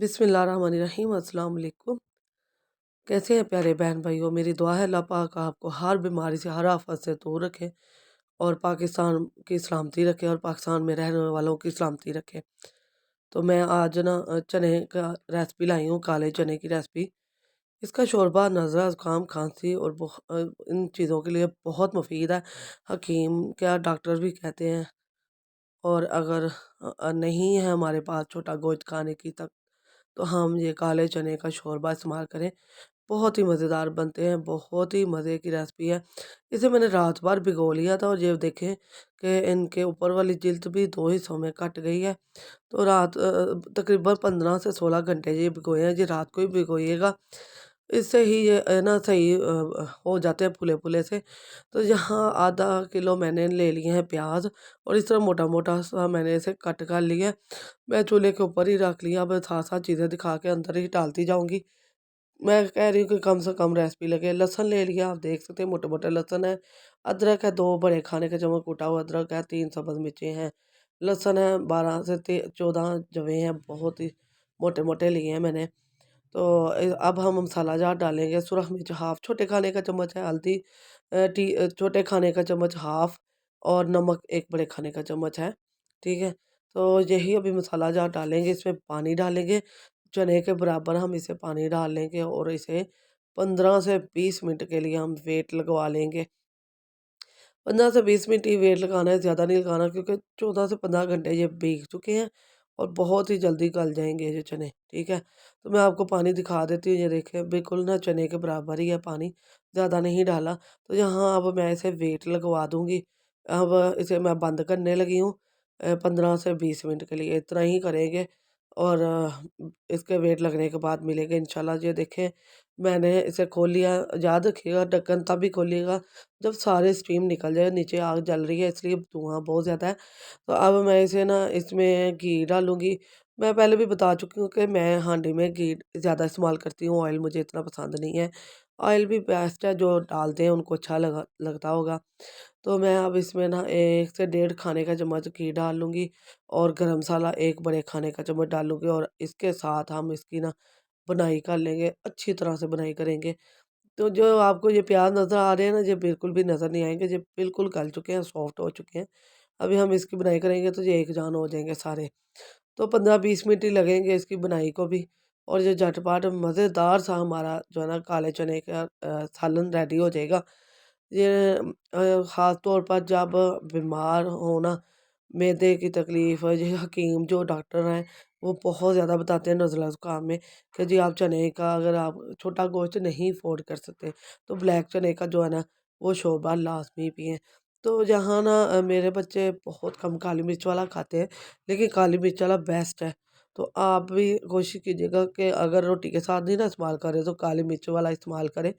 बिस्मिल्लाहिर्रहमानिर्रहीम अस्सलाम वालेकुम। कैसे हैं प्यारे बहन भाइयों? मेरी दुआ है अल्लाह पाक आपको हर बीमारी से, हर आफत से दूर रखे और पाकिस्तान की सलामती रखे और पाकिस्तान में रहने वालों की सलामती रखे। तो मैं आज ना चने का रेसिपी लाई हूँ, काले चने की रेसिपी। इसका शोरबा, नज़ला, ज़ुकाम, खांसी और इन चीज़ों के लिए बहुत मुफीद है। हकीम क्या, डॉक्टर भी कहते हैं। और अगर नहीं है हमारे पास छोटा गोश्त खाने की तक, तो हम ये काले चने का शोरबा इस्तेमाल करें। बहुत ही मज़ेदार बनते हैं, बहुत ही मज़े की रेसिपी है। इसे मैंने रात भर भिगो लिया था और ये देखें कि इनके ऊपर वाली जिल्द भी 2 हिस्सों में कट गई है। तो तकरीबन 15 से 16 घंटे ये भिगोए हैं, ये रात को ही भिगोइएगा। इससे ही ये ना सही हो जाते हैं फूले-फूले से। तो यहाँ आधा किलो मैंने ले लिए हैं प्याज़ और इस तरह मोटा-मोटा सा मैंने इसे कट कर लिया है। मैं चूल्हे के ऊपर ही रख लिया, अब साथ-साथ चीज़ें दिखा के अंदर ही डालती जाऊँगी। मैं कह रही हूँ कि कम से कम रेसिपी लगे। लहसुन ले लिया, आप देख सकते हैं मोटे-मोटे लहसुन है। अदरक है, 2 बड़े खाने के चम्मच कूटा हुआ अदरक है, 3 सब्ज़ मिर्चें हैं। लहसुन है 12 से 14 जवे हैं, बहुत ही मोटे-मोटे लिए हैं मैंने। तो अब हम मसाला जार डालेंगे। सुरख मिर्च हाफ़ छोटे खाने का चम्मच है, हल्दी छोटे खाने का चम्मच हाफ़ और नमक 1 बड़े खाने का चम्मच है, ठीक है? तो यही अभी मसाला जार डालेंगे, इसमें पानी डालेंगे, चने के बराबर हम इसे पानी डाल लेंगे और इसे 15 से 20 मिनट के लिए हम वेट लगवा लेंगे। 15 से 20 मिनट ही वेट लगाना है, ज़्यादा नहीं लगाना, क्योंकि 14 से 15 घंटे ये भीग चुके हैं और बहुत ही जल्दी गल जाएँगे ये चने, ठीक है? तो मैं आपको पानी दिखा देती हूँ, ये देखें बिल्कुल ना चने के बराबर ही है पानी, ज़्यादा नहीं डाला। तो यहाँ अब मैं इसे वेट लगवा दूँगी। अब इसे मैं बंद करने लगी हूँ 15 से 20 मिनट के लिए, इतना ही करेंगे और इसके वेट लगने के बाद मिलेंगे इंशाल्लाह। ये देखें मैंने इसे खोल लिया, याद रखिएगा ढक्कन तभी खोलिएगा जब सारे स्टीम निकल जाए। नीचे आग जल रही है इसलिए धुआँ बहुत ज़्यादा है। तो अब मैं इसे ना इसमें घी डालूँगी। मैं पहले भी बता चुकी हूँ कि मैं हांडी में घी ज़्यादा इस्तेमाल करती हूँ, ऑयल मुझे इतना पसंद नहीं है। ऑयल भी बेस्ट है, जो डालते हैं उनको अच्छा लगता होगा। तो मैं अब इसमें ना 1 से डेढ़ खाने का चम्मच घी डाल लूँगी और गरम मसाला 1 बड़े खाने का चम्मच डालूँगी और इसके साथ हम इसकी ना बुनाई कर लेंगे, अच्छी तरह से बुनाई करेंगे। तो जो आपको ये प्याज़ नज़र आ रहे हैं ना, ये बिल्कुल भी नज़र नहीं आएँगे, ये बिल्कुल गल चुके हैं, सॉफ्ट हो चुके हैं। अभी हम इसकी बुनाई करेंगे तो ये एक जान हो जाएँगे सारे। तो 15-20 मिनट ही लगेंगे इसकी बुनाई को भी और ये झटपट मज़ेदार सा हमारा जो है ना काले चने का सालन रेडी हो जाएगा। ये ख़ास तौर पर जब बीमार हो ना, मैदे की तकलीफ़, ये हकीम जो डॉक्टर हैं, वो बहुत ज़्यादा बताते हैं नज़ला ज़ुकाम में कि जी आप चने का, अगर आप छोटा गोश्त नहीं अफ़ोर्ड कर सकते, तो ब्लैक चने का जो है ना, वो शोरबा लाज़मी पिएँ। तो यहाँ ना मेरे बच्चे बहुत कम काली मिर्च वाला खाते हैं, लेकिन काली मिर्च वाला बेस्ट है। तो आप भी कोशिश कीजिएगा कि अगर रोटी के साथ नहीं ना इस्तेमाल करें, तो काली मिर्च वाला इस्तेमाल करें।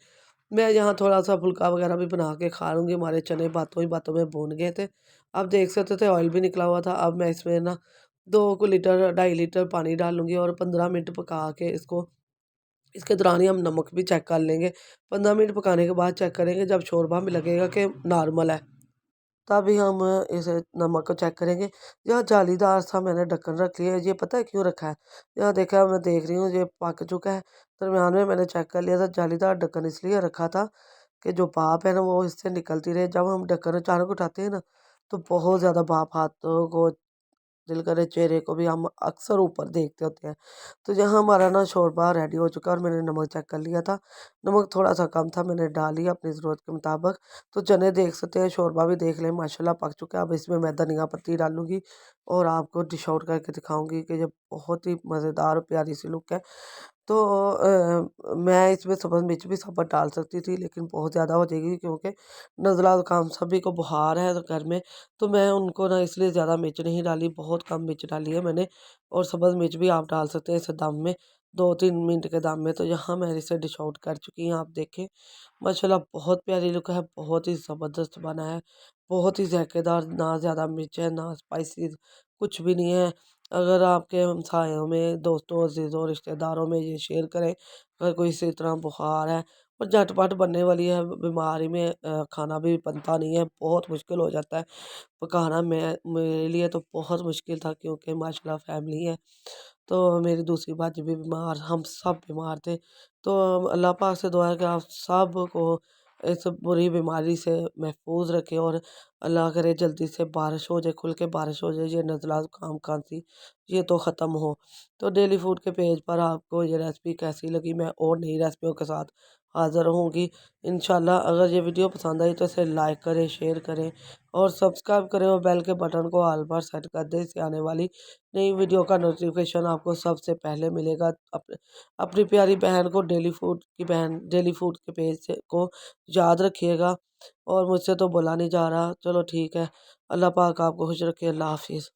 मैं यहाँ थोड़ा-सा फुल्का वगैरह भी बना के खा लूँगी, हमारे चने बातों ही बातों में भून गए थे। आप देख सकते थे ऑयल भी निकला हुआ था। अब मैं इसमें ना 2 को लीटर 2.5 लीटर पानी डाल लूँगी और 15 मिनट पका के इसको, इसके दौरान ही हम नमक भी चेक कर लेंगे। 15 मिनट पकाने के बाद चेक करेंगे, जब शोरबा हमें लगेगा कि नॉर्मल है, तभी हम इसे नमक को चेक करेंगे। यहाँ जालीदार सा मैंने ढक्कन रख लिया है, ये पता है क्यों रखा है? यहाँ देखा, मैं देख रही हूँ ये पक चुका है। दरमियान में मैंने चेक कर लिया था, जालीदार ढक्कन इसलिए रखा था कि जो भाप है ना वो इससे निकलती रहे। जब हम ढक्कन अचानक उठाते हैं ना, तो बहुत ज़्यादा भाप हाथों को, दिल करे चेहरे को भी हम अक्सर ऊपर देखते होते हैं। तो यहाँ हमारा ना शोरबा रेडी हो चुका है और मैंने नमक चेक कर लिया था। नमक थोड़ा-सा कम था, मैंने डाल लिया अपनी ज़रूरत के मुताबिक। तो चने देख सकते हैं, शोरबा भी देख लें, माशाल्लाह पक चुका है। अब इसमें मैं धनिया पत्ती डालूँगी और आपको डिश आउट करके दिखाऊँगी कि ये बहुत ही मज़ेदार और प्यारी सी लुक है। तो मैं इसमें सब्ज़ मिर्च भी सब डाल सकती थी, लेकिन बहुत ज़्यादा हो जाएगी, क्योंकि नज़ला ज़ुकाम सभी को बुखार है तो घर में, तो मैं उनको ना इसलिए ज़्यादा मिर्च नहीं डाली, बहुत कम मिर्च डाली है मैंने। और सब्ज़ मिर्च भी आप डाल सकते हैं इस दम में, 2-3 मिनट के दम में। तो यहाँ मैं इसे डिश आउट कर चुकी हूँ, आप देखें माशाल्लाह बहुत प्यारी लुक है, बहुत ही ज़बरदस्त बना है, बहुत ही ज़ायकेदार, ना ज़्यादा मिर्च है, ना स्पाइसी, कुछ भी नहीं है। अगर आपके हमसायों में, दोस्तों, अज़ीज़ों, रिश्तेदारों में ये शेयर करें, अगर कोई इसी तरह बुखार है और झटपट बनने वाली है, बीमारी में खाना भी बनता नहीं है, बहुत मुश्किल हो जाता है पकाना। मेरे लिए तो बहुत मुश्किल था, क्योंकि माशाल्लाह फैमिली है। तो मेरी दूसरी भाजी भी बीमार, हम सब बीमार थे। तो अल्लाह पाक से दुआ है कि आप सब को इस बुरी बीमारी से महफूज रखे और अल्लाह करे जल्दी से बारिश हो जाए, खुल के बारिश हो जाए, ये नज़ला ज़ुकाम खांसी ये तो ख़त्म हो। तो डेली फूड के पेज पर आपको ये रेसिपी कैसी लगी, मैं और नई रेसिपियों के साथ हाज़िर होंगी इंशाल्लाह। अगर ये वीडियो पसंद आई तो इसे लाइक करें, शेयर करें और सब्सक्राइब करें और बेल के बटन को ऑल पर सेट कर दें। इससे आने वाली नई वीडियो का नोटिफिकेशन आपको सबसे पहले मिलेगा। अपनी प्यारी बहन को डेली फूड के पेज से को याद रखिएगा और मुझसे तो बोला नहीं जा रहा। चलो ठीक है, अल्लाह पाक आपको खुश रखे। अल्लाह हाफिज़।